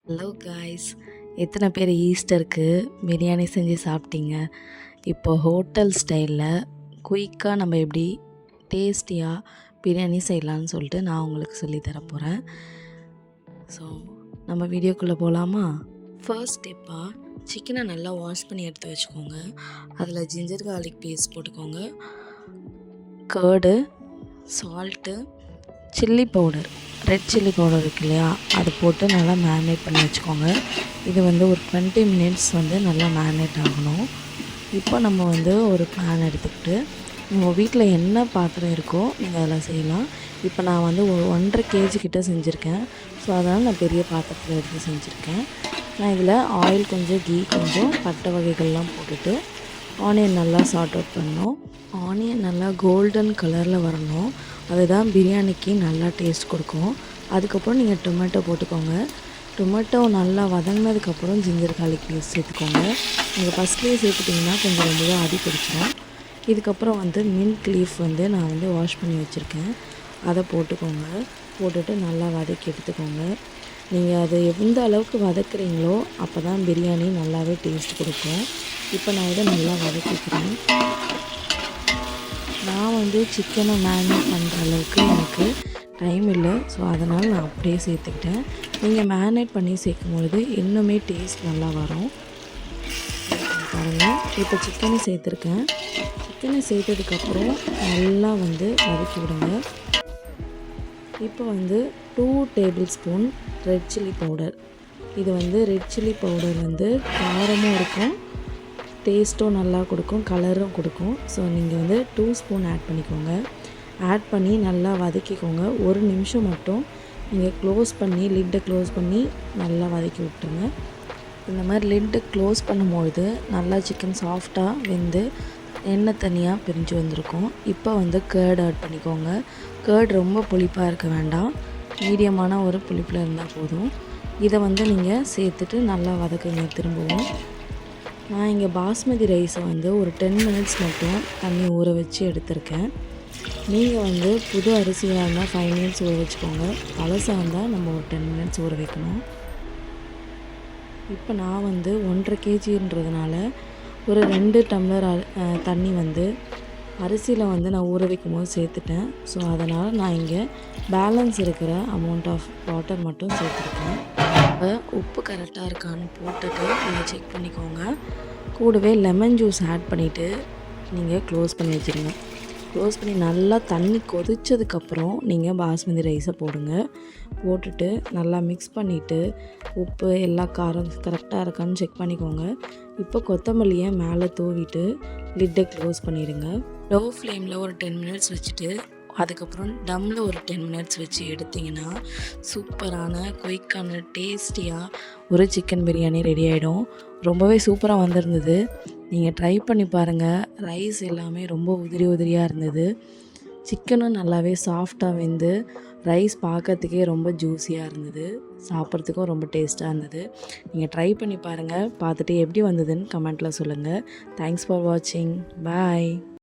Hello guys, எத்தனை பேர் ஈஸ்டருக்கு பிரியாணி செஞ்சு சாப்பிட்டீங்க? இப்போ ஹோட்டல் ஸ்டைலில் குயிக்காக நம்ம எப்படி டேஸ்டியாக பிரியாணி செய்யலான்னு சொல்லிட்டு நான் உங்களுக்கு சொல்லித்தர போகிறேன். ஸோ நம்ம வீடியோக்குள்ளே போகலாமா? ஃபர்ஸ்ட் ஸ்டெப்பாக சிக்கனை நல்லா வாஷ் பண்ணி எடுத்து வச்சுக்கோங்க. அதில் ஜிஞ்சர் கார்லிக் பேஸ்ட் போட்டுக்கோங்க, curd, salt, chilli powder, red chilli powder இருக்கு இல்லையா, அது போட்டு நல்லா மேரினேட் பண்ணி வச்சுக்கோங்க. இது ஒரு 20 மினிட்ஸ் நல்லா மேரினேட் ஆகணும். இப்போ நம்ம ஒரு பேன் எடுத்துக்கிட்டு உங்கள் வீட்டில் என்ன பாத்திரம் இருக்கோ நீங்கள் அதில் செய்யலாம். இப்போ நான் ஒரு 1.5 kg கிட்ட செஞ்சுருக்கேன். ஸோ அதனால் நான் பெரிய பாத்திரத்தில் எடுத்து செஞ்சுருக்கேன். நான் இதில் ஆயில் கொஞ்சம், கீ கொஞ்சம், பட்டை வகைகள்லாம் போட்டுட்டு ஆனியன் நல்லா சார்ட் அவுட் பண்ணணும். ஆனியன் நல்லா கோல்டன் கலரில் வரணும். அதுதான் பிரியாணிக்கு நல்லா டேஸ்ட் கொடுக்கும். அதுக்கப்புறம் நீங்கள் டொமேட்டோ போட்டுக்கோங்க. டொமேட்டோ நல்லா வதங்கினதுக்கப்புறம் ஜிஞ்சர் கார்லிக் பேஸ்ட் சேர்த்துக்கோங்க. நீங்கள் ஃபஸ்ட்லேயே சேர்த்துட்டிங்கன்னா கொஞ்சம் ரொம்பவே அடி பிடிச்சிடும். இதுக்கப்புறம் மின்ட் லீஃப் நான் வாஷ் பண்ணி வச்சுருக்கேன், அதை போட்டுக்கோங்க. போட்டுட்டு நல்லா வதக்கி எடுத்துக்கோங்க. நீங்கள் அதை எந்த அளவுக்கு வதக்குறீங்களோ அப்போ தான் பிரியாணி நல்லாவே டேஸ்ட் கொடுக்கும். இப்போ நான் இதை நல்லா வதக்கிக்கிறேன். நான் சிக்கனை மேரினேட் பண்ணுற அளவுக்கு எனக்கு டைம் இல்லை. ஸோ அதனால் நான் அப்படியே சேர்த்துக்கிட்டேன். நீங்கள் மேரினேட் பண்ணி சேர்க்கும்பொழுது இன்னுமே டேஸ்ட் நல்லா வரும். பாருங்கள், இப்போ சிக்கனை சேர்த்துருக்கேன். சிக்கனை சேர்த்ததுக்கப்புறம் நல்லா வதக்கி விடுங்க. இப்போ 2 table spoon red chilli powder. இது ரெட் சில்லி பவுடர் காரமும் இருக்கும், டேஸ்ட்டும் நல்லா கொடுக்கும், கலரும் கொடுக்கும். ஸோ நீங்கள் 2 ஸ்பூன் ஆட் பண்ணிக்கோங்க. ஆட் பண்ணி நல்லா வதக்கிக்கோங்க. 1 நிமிஷம் மட்டும் நீங்கள் க்ளோஸ் பண்ணி, லிட்டை க்ளோஸ் பண்ணி நல்லா வதக்கி விட்டுருங்க. இந்த மாதிரி லிட்டை க்ளோஸ் பண்ணும்பொழுது நல்லா சிக்கன் சாஃப்டாக வெந்து எண்ணெய் தனியாக பிரிஞ்சு வந்திருக்கும். இப்போ கர்ட் ஆட் பண்ணிக்கோங்க. கர்ட் ரொம்ப புளிப்பாக இருக்க வேண்டாம், மீடியமான ஒரு புளிப்பில் இருந்தால் போதும். இதை நீங்கள் சேர்த்துட்டு நல்லா வதக்குங்க. திரும்பவும் நான் இங்கே பாஸ்மதி ரைஸை ஒரு 10 மினிட்ஸ் மட்டும் தண்ணி ஊற வச்சு எடுத்திருக்கேன். நீங்கள் புது அரிசியாக இருந்தால் 5 மினிட்ஸ் ஊற வச்சுக்கோங்க. பழசாக இருந்தால் நம்ம ஒரு 10 மினிட்ஸ் ஊற வைக்கணும். இப்போ நான் 1.5 kgன்றதுனால ஒரு 2 டம்ளர் தண்ணி அரிசியில் நான் ஊற வைக்கும் போது சேர்த்துட்டேன். ஸோ அதனால் நான் இங்கே பேலன்ஸ் இருக்கிற அமௌண்ட் ஆஃப் வாட்டர் மட்டும் சேர்த்துருக்கேன். இப்போ உப்பு கரெக்டாக இருக்கான்னு போட்டுட்டு நீங்கள் செக் பண்ணிக்கோங்க. கூடவே லெமன் ஜூஸ் ஆட் பண்ணிவிட்டு நீங்கள் க்ளோஸ் பண்ணி வச்சுருங்க. க்ளோஸ் பண்ணி நல்லா தண்ணி கொதித்ததுக்கப்புறம் நீங்கள் பாஸ்மதி ரைஸை போடுங்க. போட்டுட்டு நல்லா மிக்ஸ் பண்ணிவிட்டு உப்பு எல்லா காரம் கரெக்டாக இருக்கான்னு செக் பண்ணிக்கோங்க. இப்போ கொத்தமல்லியை மேலே தூவிட்டு லிட்டை க்ளோஸ் பண்ணிடுங்க. லோ ஃப்ளேமில் ஒரு 10 மினிட்ஸ் வச்சுட்டு அதுக்கப்புறம் டம்மில் ஒரு 10 மினிட்ஸ் வச்சு எடுத்திங்கன்னா சூப்பரான குயிக்கான டேஸ்டியாக ஒரு சிக்கன் பிரியாணி ரெடி ஆகிடும். ரொம்பவே சூப்பராக வந்திருந்தது. நீங்கள் ட்ரை பண்ணி பாருங்கள். ரைஸ் எல்லாமே ரொம்ப உதிரி உதிரியாக இருந்தது. சிக்கனும் நல்லாவே சாஃப்டாக வெந்து ரைஸ் பார்க்கறதுக்கே ரொம்ப ஜூஸியாக இருந்தது. சாப்பிட்றதுக்கும் ரொம்ப டேஸ்ட்டாக இருந்தது. நீங்கள் ட்ரை பண்ணி பாருங்கள். பார்த்துட்டு எப்படி வந்ததுன்னு கமெண்ட்டில் சொல்லுங்கள். தேங்க்ஸ் ஃபார் வாட்சிங். பாய்.